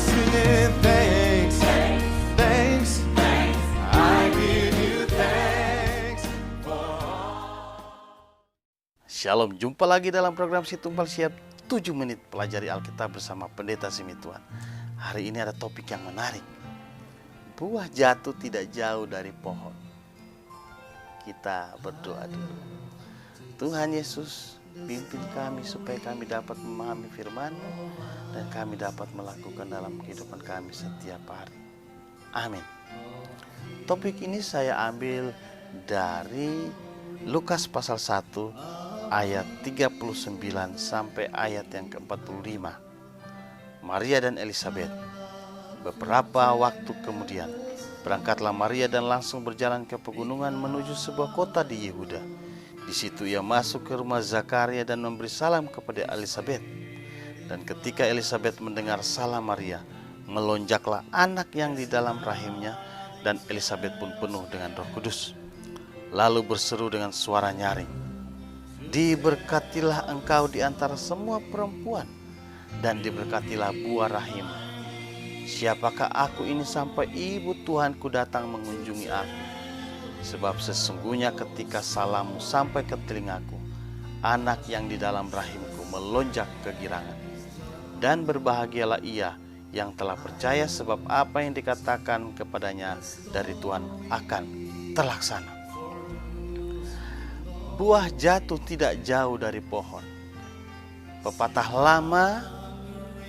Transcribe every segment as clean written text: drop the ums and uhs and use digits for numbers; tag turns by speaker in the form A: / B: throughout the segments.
A: singing thanks, thanks, I give you thanks for
B: Shalom, jumpa lagi dalam program Si Tumpal Siap 7 menit pelajari Alkitab bersama Pendeta Simi Tuhan. Hari ini ada topik yang menarik. Buah jatuh tidak jauh dari pohon. Kita berdoa dulu. Tuhan Yesus, pimpin kami supaya kami dapat memahami firman-Mu dan kami dapat melakukan dalam kehidupan kami setiap hari. Amin. Topik ini saya ambil dari Lukas pasal 1 ayat 39 sampai ayat yang ke-45. Maria dan Elisabet. Beberapa waktu kemudian, berangkatlah Maria dan langsung berjalan ke pegunungan menuju sebuah kota di Yehuda. Di situ ia masuk ke rumah Zakaria dan memberi salam kepada Elisabet. Dan ketika Elisabet mendengar salam Maria, melonjaklah anak yang di dalam rahimnya, dan Elisabet pun penuh dengan Roh Kudus. Lalu berseru dengan suara nyaring, "Diberkatilah engkau di antara semua perempuan, dan diberkatilah buah rahim. Siapakah aku ini sampai ibu Tuhanku datang mengunjungi aku? Sebab sesungguhnya ketika salammu sampai ke telingaku, anak yang di dalam rahimku melonjak kegirangan. Dan berbahagialah ia yang telah percaya, sebab apa yang dikatakan kepadanya dari Tuhan akan terlaksana." Buah jatuh tidak jauh dari pohon. Pepatah lama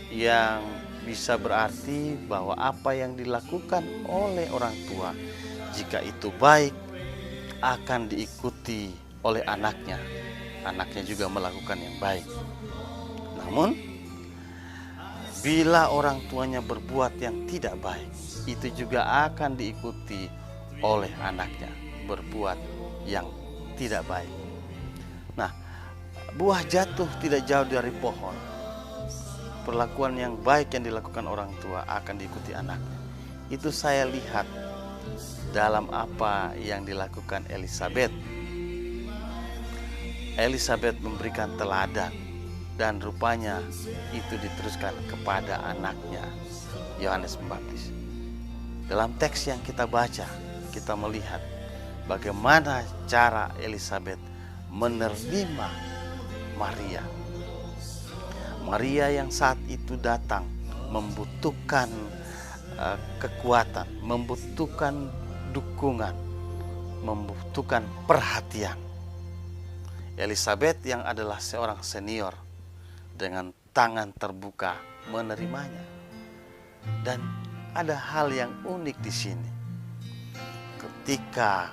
B: yang bisa berarti bahwa apa yang dilakukan oleh orang tua, jika itu baik, akan diikuti oleh anaknya. Anaknya juga melakukan yang baik. Namun, bila orang tuanya berbuat yang tidak baik, itu juga akan diikuti oleh anaknya berbuat yang tidak baik. Nah, buah jatuh tidak jauh dari pohon. Perlakuan yang baik yang dilakukan orang tua akan diikuti anaknya. Itu saya lihat dalam apa yang dilakukan Elisabet. Elisabet memberikan teladan, dan rupanya itu diteruskan kepada anaknya Yohanes Pembaptis. Dalam teks yang kita baca, kita melihat bagaimana cara Elisabet menerima Maria. Maria yang saat itu datang membutuhkan kekuatan, membutuhkan dukungan, membutuhkan perhatian. Elisabet yang adalah seorang senior dengan tangan terbuka menerimanya. Dan ada hal yang unik di sini. Ketika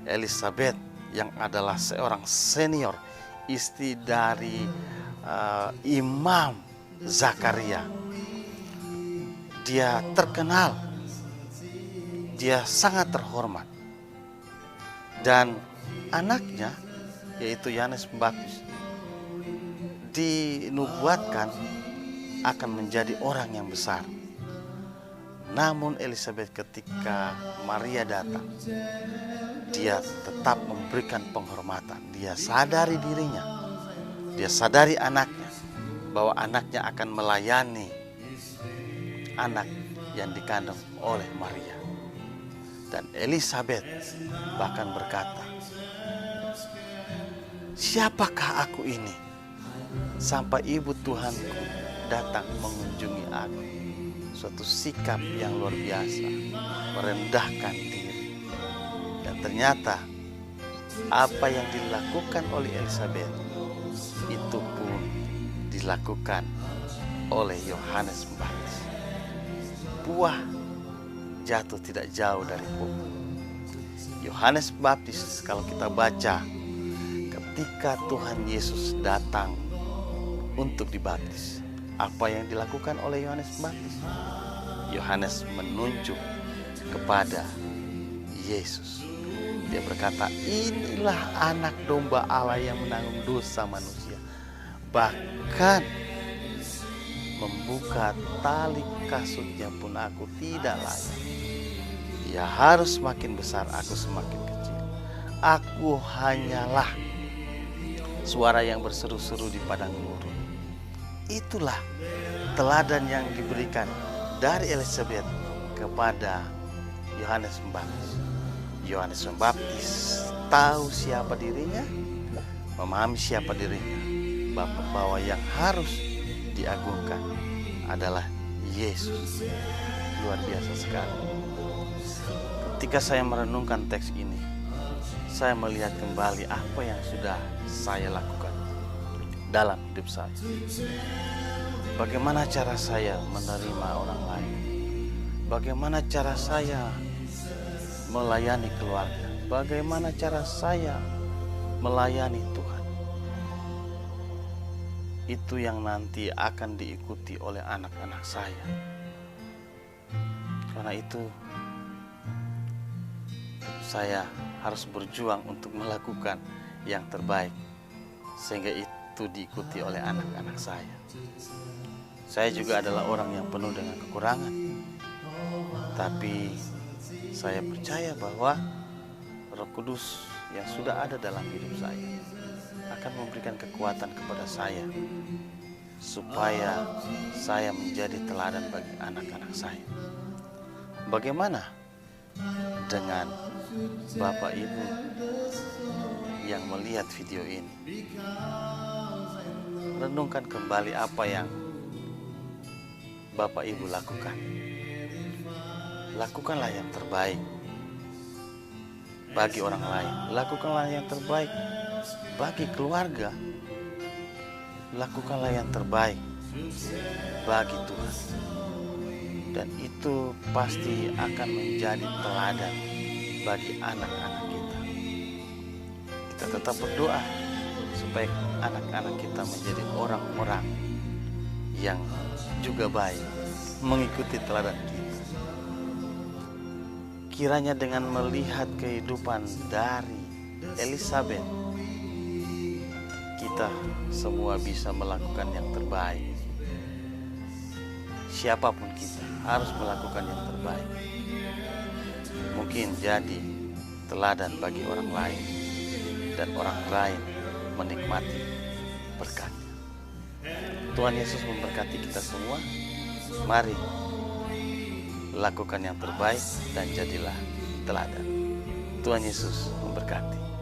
B: Elisabet yang adalah seorang senior, istri dari Imam Zakaria, dia terkenal, dia sangat terhormat, dan anaknya yaitu Yohanes Pembaptis dinubuatkan akan menjadi orang yang besar. Namun Elisabet ketika Maria datang, dia tetap memberikan penghormatan. Dia sadari dirinya, dia sadari anaknya, bahwa anaknya akan melayani anak yang dikandung oleh Maria. Dan Elisabet bahkan berkata, "Siapakah aku ini sampai ibu Tuhanku datang mengunjungi aku?" Suatu sikap yang luar biasa, merendahkan diri. Dan ternyata apa yang dilakukan oleh Elisabet itu pun dilakukan oleh Yohanes Pembaptis. Buah jatuh tidak jauh dari pohon. Yohanes Pembaptis, kalau kita baca, ketika Tuhan Yesus datang untuk dibaptis, apa yang dilakukan oleh Yohanes Pembaptis? Yohanes menunjuk kepada Yesus. Dia berkata, "Inilah anak domba Allah yang menanggung dosa manusia." Bahkan membuka tali kasutnya pun aku tidak layak. Dia harus semakin besar, aku semakin kecil. Aku hanyalah suara yang berseru-seru di padang gurun. Itulah teladan yang diberikan dari Elizabeth kepada Yohanes Pembaptis. Yohanes Pembaptis tahu siapa dirinya, memahami siapa dirinya, bahwa yang harus diagungkan adalah Yesus. Luar biasa sekali. Ketika saya merenungkan teks ini, saya melihat kembali apa yang sudah saya lakukan dalam hidup saya. Bagaimana cara saya menerima orang lain? Bagaimana cara saya melayani keluarga? Bagaimana cara saya melayani Tuhan? Itu yang nanti akan diikuti oleh anak-anak saya. Karena itu saya harus berjuang untuk melakukan yang terbaik, sehingga itu diikuti oleh anak-anak saya. Saya juga adalah orang yang penuh dengan kekurangan, tapi saya percaya bahwa Roh Kudus yang sudah ada dalam hidup saya akan memberikan kekuatan kepada saya, supaya saya menjadi teladan bagi anak-anak saya. Bagaimana dengan Bapak Ibu yang melihat video ini? Renungkan kembali apa yang Bapak Ibu lakukan. Lakukanlah yang terbaik bagi orang lain. Lakukanlah yang terbaik bagi keluarga. Lakukanlah yang terbaik bagi Tuhan. Dan itu pasti akan menjadi teladan bagi anak-anak kita. Kita tetap berdoa supaya anak-anak kita menjadi orang-orang yang juga baik, mengikuti teladan kita. Kiranya dengan melihat kehidupan dari Elizabeth, kita semua bisa melakukan yang terbaik. Siapapun kita harus melakukan yang terbaik. Mungkin jadi teladan bagi orang lain, dan orang lain menikmati berkatnya. Tuhan Yesus memberkati kita semua. Mari lakukan yang terbaik dan jadilah teladan. Tuhan Yesus memberkati.